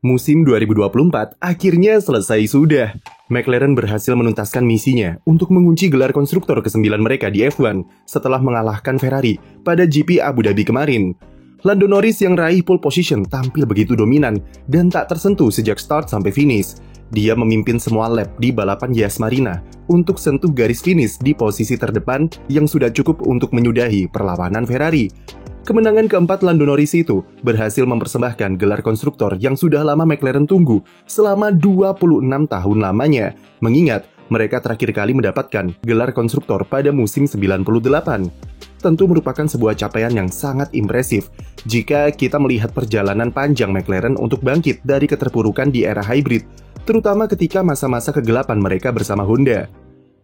Musim 2024 akhirnya selesai sudah. McLaren berhasil menuntaskan misinya untuk mengunci gelar konstruktor ke-9 mereka di F1 setelah mengalahkan Ferrari pada GP Abu Dhabi kemarin. Lando Norris yang raih pole position tampil begitu dominan dan tak tersentuh sejak start sampai finish. Dia memimpin semua lap di balapan Yas Marina untuk sentuh garis finish di posisi terdepan yang sudah cukup untuk menyudahi perlawanan Ferrari. Kemenangan keempat Lando Norris itu berhasil mempersembahkan gelar konstruktor yang sudah lama McLaren tunggu selama 26 tahun lamanya, mengingat mereka terakhir kali mendapatkan gelar konstruktor pada musim 98. Tentu merupakan sebuah capaian yang sangat impresif jika kita melihat perjalanan panjang McLaren untuk bangkit dari keterpurukan di era hybrid, terutama ketika masa-masa kegelapan mereka bersama Honda.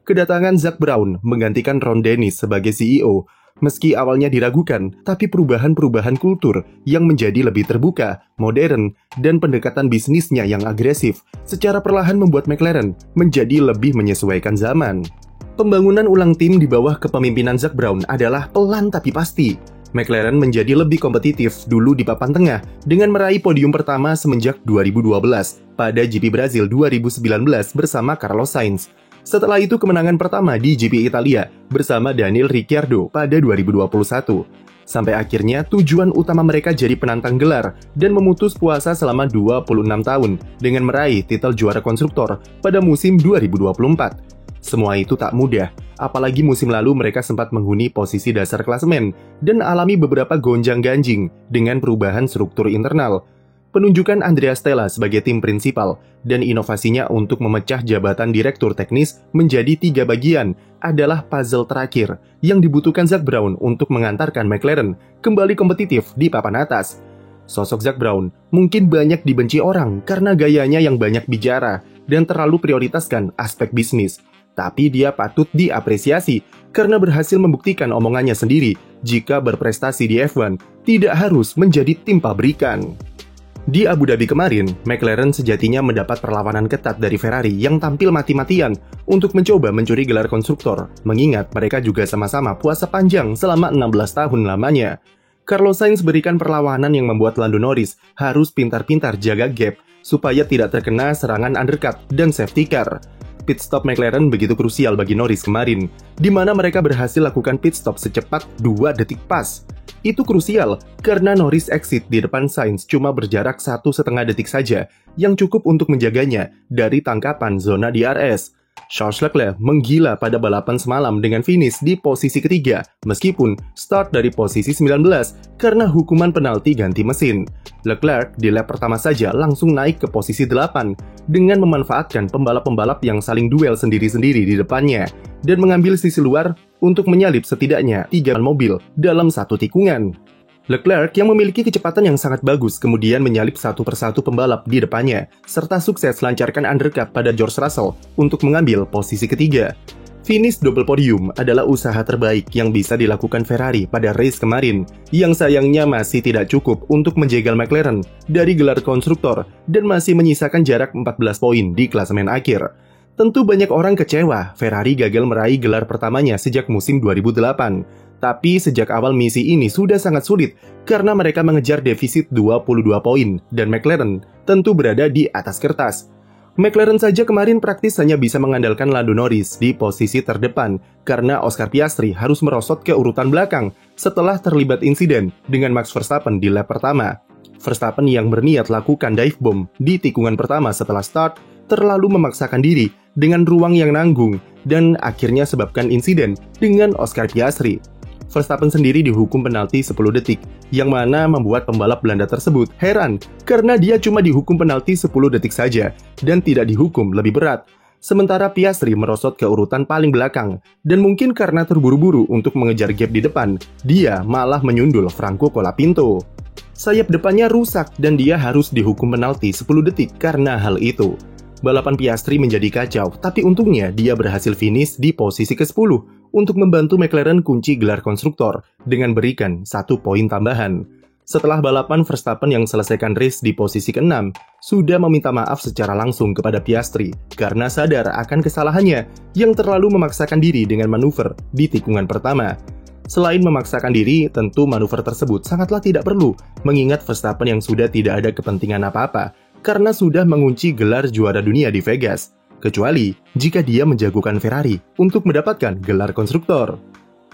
Kedatangan Zak Brown menggantikan Ron Dennis sebagai CEO. Meski awalnya diragukan, tapi perubahan-perubahan kultur yang menjadi lebih terbuka, modern, dan pendekatan bisnisnya yang agresif secara perlahan membuat McLaren menjadi lebih menyesuaikan zaman. Pembangunan ulang tim di bawah kepemimpinan Zak Brown adalah pelan tapi pasti. McLaren menjadi lebih kompetitif dulu di papan tengah dengan meraih podium pertama semenjak 2012 pada GP Brazil 2019 bersama Carlos Sainz. Setelah itu kemenangan pertama di GP Italia bersama Daniel Ricciardo pada 2021. Sampai akhirnya tujuan utama mereka jadi penantang gelar dan memutus puasa selama 26 tahun dengan meraih titel juara konstruktor pada musim 2024. Semua itu tak mudah, apalagi musim lalu mereka sempat menghuni posisi dasar klasemen dan alami beberapa gonjang-ganjing dengan perubahan struktur internal. Penunjukan Andrea Stella sebagai tim prinsipal dan inovasinya untuk memecah jabatan direktur teknis menjadi 3 bagian adalah puzzle terakhir yang dibutuhkan Zak Brown untuk mengantarkan McLaren kembali kompetitif di papan atas. Sosok Zak Brown mungkin banyak dibenci orang karena gayanya yang banyak bicara dan terlalu prioritaskan aspek bisnis. Tapi dia patut diapresiasi karena berhasil membuktikan omongannya sendiri jika berprestasi di F1 tidak harus menjadi tim pabrikan. Di Abu Dhabi kemarin, McLaren sejatinya mendapat perlawanan ketat dari Ferrari yang tampil mati-matian untuk mencoba mencuri gelar konstruktor, mengingat mereka juga sama-sama puasa panjang selama 16 tahun lamanya. Carlos Sainz berikan perlawanan yang membuat Lando Norris harus pintar-pintar jaga gap supaya tidak terkena serangan undercut dan safety car. Pit stop McLaren begitu krusial bagi Norris kemarin, di mana mereka berhasil lakukan pit stop secepat 2 detik pas. Itu krusial karena Norris exit di depan Sainz cuma berjarak 1,5 detik saja yang cukup untuk menjaganya dari tangkapan zona DRS. Charles Leclerc menggila pada balapan semalam dengan finish di posisi ketiga meskipun start dari posisi 19 karena hukuman penalti ganti mesin. Leclerc di lap pertama saja langsung naik ke posisi 8 dengan memanfaatkan pembalap-pembalap yang saling duel sendiri-sendiri di depannya dan mengambil sisi luar untuk menyalip setidaknya 3 mobil dalam satu tikungan. Leclerc yang memiliki kecepatan yang sangat bagus kemudian menyalip satu persatu pembalap di depannya, serta sukses lancarkan undercut pada George Russell untuk mengambil posisi ketiga. Finish double podium adalah usaha terbaik yang bisa dilakukan Ferrari pada race kemarin, yang sayangnya masih tidak cukup untuk menjegal McLaren dari gelar konstruktor dan masih menyisakan jarak 14 poin di klasemen akhir. Tentu banyak orang kecewa Ferrari gagal meraih gelar pertamanya sejak musim 2008. Tapi sejak awal misi ini sudah sangat sulit karena mereka mengejar defisit 22 poin dan McLaren tentu berada di atas kertas. McLaren saja kemarin praktis hanya bisa mengandalkan Lando Norris di posisi terdepan karena Oscar Piastri harus merosot ke urutan belakang setelah terlibat insiden dengan Max Verstappen di lap pertama. Verstappen yang berniat lakukan dive bomb di tikungan pertama setelah start terlalu memaksakan diri dengan ruang yang nanggung dan akhirnya sebabkan insiden dengan Oscar Piastri. Verstappen sendiri dihukum penalti 10 detik, yang mana membuat pembalap Belanda tersebut heran karena dia cuma dihukum penalti 10 detik saja dan tidak dihukum lebih berat. Sementara Piastri merosot ke urutan paling belakang dan mungkin karena terburu-buru untuk mengejar gap di depan, dia malah menyundul Franco Colapinto. Sayap depannya rusak dan dia harus dihukum penalti 10 detik karena hal itu. Balapan Piastri menjadi kacau, tapi untungnya dia berhasil finish di posisi ke-10 untuk membantu McLaren kunci gelar konstruktor dengan berikan 1 poin tambahan. Setelah balapan, Verstappen yang selesaikan race di posisi ke-6 sudah meminta maaf secara langsung kepada Piastri karena sadar akan kesalahannya yang terlalu memaksakan diri dengan manuver di tikungan pertama. Selain memaksakan diri, tentu manuver tersebut sangatlah tidak perlu, mengingat Verstappen yang sudah tidak ada kepentingan apa-apa karena sudah mengunci gelar juara dunia di Vegas, kecuali jika dia menjagokan Ferrari untuk mendapatkan gelar konstruktor.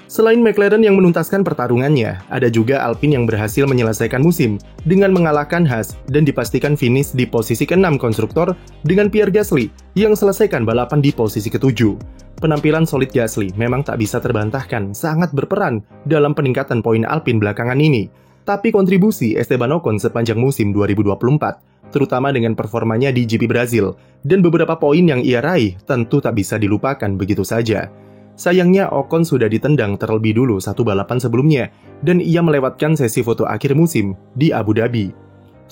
Selain McLaren yang menuntaskan pertarungannya, ada juga Alpine yang berhasil menyelesaikan musim dengan mengalahkan Haas dan dipastikan finish di posisi ke-6 konstruktor dengan Pierre Gasly yang selesaikan balapan di posisi ke-7. Penampilan solid Gasly memang tak bisa terbantahkan sangat berperan dalam peningkatan poin Alpine belakangan ini, tapi kontribusi Esteban Ocon sepanjang musim 2024, terutama dengan performanya di GP Brazil dan beberapa poin yang ia raih tentu tak bisa dilupakan begitu saja. Sayangnya Ocon sudah ditendang terlebih dulu satu balapan sebelumnya dan ia melewatkan sesi foto akhir musim di Abu Dhabi.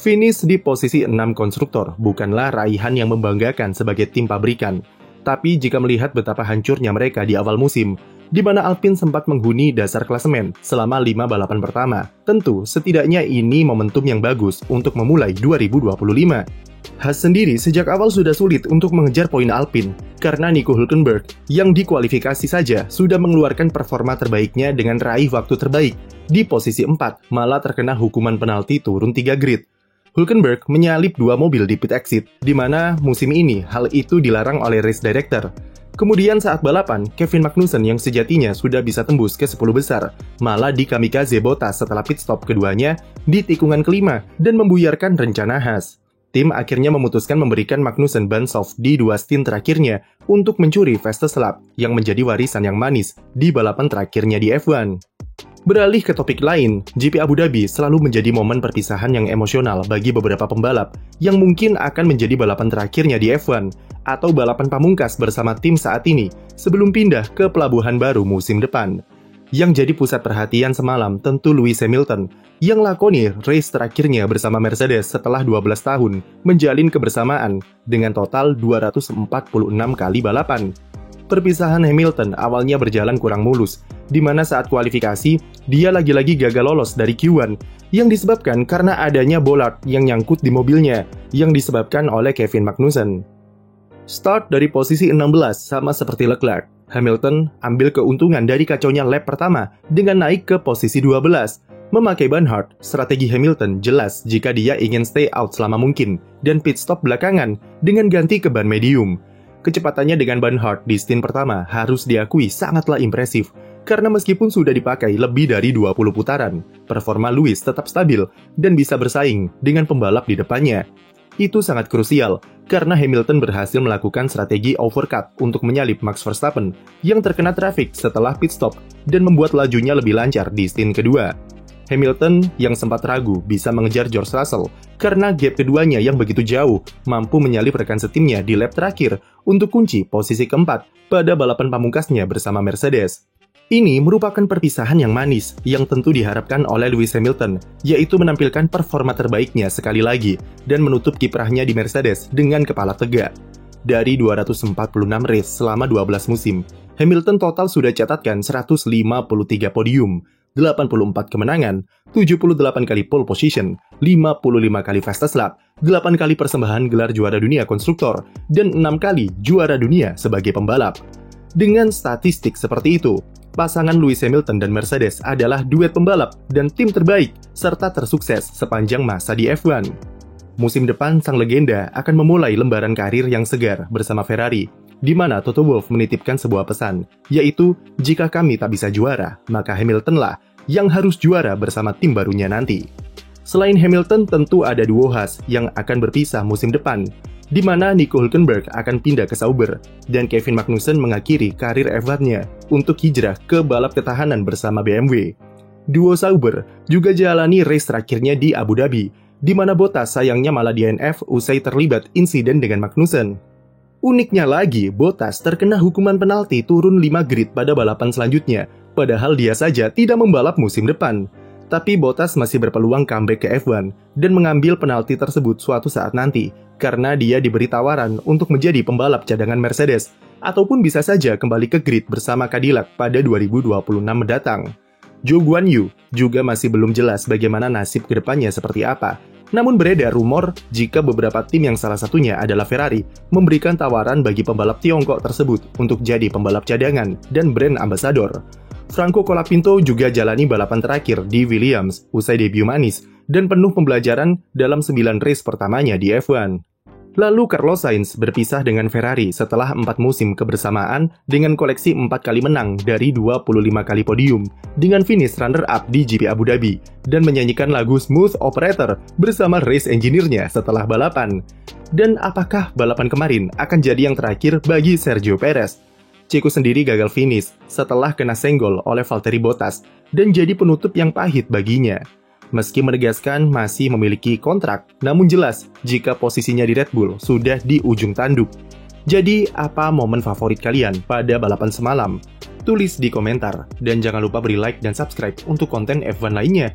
Finish di posisi 6 konstruktor bukanlah raihan yang membanggakan sebagai tim pabrikan, tapi jika melihat betapa hancurnya mereka di awal musim, di mana Alpine sempat menghuni dasar klasemen selama 5 balapan pertama, tentu setidaknya ini momentum yang bagus untuk memulai 2025. Haas sendiri sejak awal sudah sulit untuk mengejar poin Alpine karena Nico Hülkenberg yang dikualifikasi saja sudah mengeluarkan performa terbaiknya dengan raih waktu terbaik di posisi 4, malah terkena hukuman penalti turun 3 grid. Hülkenberg menyalip 2 mobil di pit exit, di mana musim ini hal itu dilarang oleh race director. Kemudian saat balapan, Kevin Magnussen yang sejatinya sudah bisa tembus ke 10 besar, malah dikamikaze Bottas setelah pit stop keduanya di tikungan kelima dan membuyarkan rencana Haas. Tim akhirnya memutuskan memberikan Magnussen ban soft di 2 stint terakhirnya untuk mencuri fastest lap yang menjadi warisan yang manis di balapan terakhirnya di F1. Beralih ke topik lain, GP Abu Dhabi selalu menjadi momen perpisahan yang emosional bagi beberapa pembalap yang mungkin akan menjadi balapan terakhirnya di F1 atau balapan pamungkas bersama tim saat ini sebelum pindah ke pelabuhan baru musim depan. Yang jadi pusat perhatian semalam tentu Lewis Hamilton yang lakoni race terakhirnya bersama Mercedes setelah 12 tahun menjalin kebersamaan dengan total 246 kali balapan. Perpisahan Hamilton awalnya berjalan kurang mulus, di mana saat kualifikasi, dia lagi-lagi gagal lolos dari Q1 yang disebabkan karena adanya bollard yang nyangkut di mobilnya yang disebabkan oleh Kevin Magnussen. Start dari posisi 16 sama seperti Leclerc, Hamilton ambil keuntungan dari kacaunya lap pertama dengan naik ke posisi 12. Memakai ban hard, strategi Hamilton jelas jika dia ingin stay out selama mungkin dan pit stop belakangan dengan ganti ke ban medium. Kecepatannya dengan ban hard di stint pertama harus diakui sangatlah impresif, karena meskipun sudah dipakai lebih dari 20 putaran, performa Lewis tetap stabil dan bisa bersaing dengan pembalap di depannya. Itu sangat krusial, karena Hamilton berhasil melakukan strategi overcut untuk menyalip Max Verstappen yang terkena trafik setelah pit stop dan membuat lajunya lebih lancar di stint kedua. Hamilton yang sempat ragu bisa mengejar George Russell karena gap keduanya yang begitu jauh mampu menyalip rekan setimnya di lap terakhir untuk kunci posisi keempat pada balapan pamungkasnya bersama Mercedes. Ini merupakan perpisahan yang manis yang tentu diharapkan oleh Lewis Hamilton, yaitu menampilkan performa terbaiknya sekali lagi dan menutup kiprahnya di Mercedes dengan kepala tegak. Dari 246 race selama 12 musim, Hamilton total sudah catatkan 153 podium, 84 kemenangan, 78 kali pole position, 55 kali fastest lap, 8 kali persembahan gelar juara dunia konstruktor, dan 6 kali juara dunia sebagai pembalap. Dengan statistik seperti itu, pasangan Lewis Hamilton dan Mercedes adalah duet pembalap dan tim terbaik serta tersukses sepanjang masa di F1. Musim depan sang legenda akan memulai lembaran karir yang segar bersama Ferrari, di mana Toto Wolff menitipkan sebuah pesan, yaitu jika kami tak bisa juara, maka Hamiltonlah yang harus juara bersama tim barunya nanti. Selain Hamilton, tentu ada duo Haas yang akan berpisah musim depan, di mana Nico Hülkenberg akan pindah ke Sauber dan Kevin Magnussen mengakhiri karir F1-nya untuk hijrah ke balap ketahanan bersama BMW. Duo Sauber juga jalani race terakhirnya di Abu Dhabi, di mana Bottas sayangnya malah DNF usai terlibat insiden dengan Magnussen. Uniknya lagi, Bottas terkena hukuman penalti turun 5 grid pada balapan selanjutnya, padahal dia saja tidak membalap musim depan. Tapi Bottas masih berpeluang comeback ke F1 dan mengambil penalti tersebut suatu saat nanti, karena dia diberi tawaran untuk menjadi pembalap cadangan Mercedes, ataupun bisa saja kembali ke grid bersama Cadillac pada 2026 mendatang. Zhou Guanyu juga masih belum jelas bagaimana nasib kedepannya seperti apa. Namun beredar rumor jika beberapa tim yang salah satunya adalah Ferrari memberikan tawaran bagi pembalap Tiongkok tersebut untuk jadi pembalap cadangan dan brand ambassador. Franco Colapinto juga jalani balapan terakhir di Williams usai debut manis dan penuh pembelajaran dalam 9 race pertamanya di F1. Lalu Carlos Sainz berpisah dengan Ferrari setelah 4 musim kebersamaan dengan koleksi 4 kali menang dari 25 kali podium dengan finish runner-up di GP Abu Dhabi dan menyanyikan lagu Smooth Operator bersama race engineer-nya setelah balapan. Dan apakah balapan kemarin akan jadi yang terakhir bagi Sergio Perez? Checo sendiri gagal finish setelah kena senggol oleh Valtteri Bottas dan jadi penutup yang pahit baginya. Meski menegaskan masih memiliki kontrak, namun jelas jika posisinya di Red Bull sudah di ujung tanduk. Jadi, apa momen favorit kalian pada balapan semalam? Tulis di komentar, dan jangan lupa beri like dan subscribe untuk konten F1 lainnya.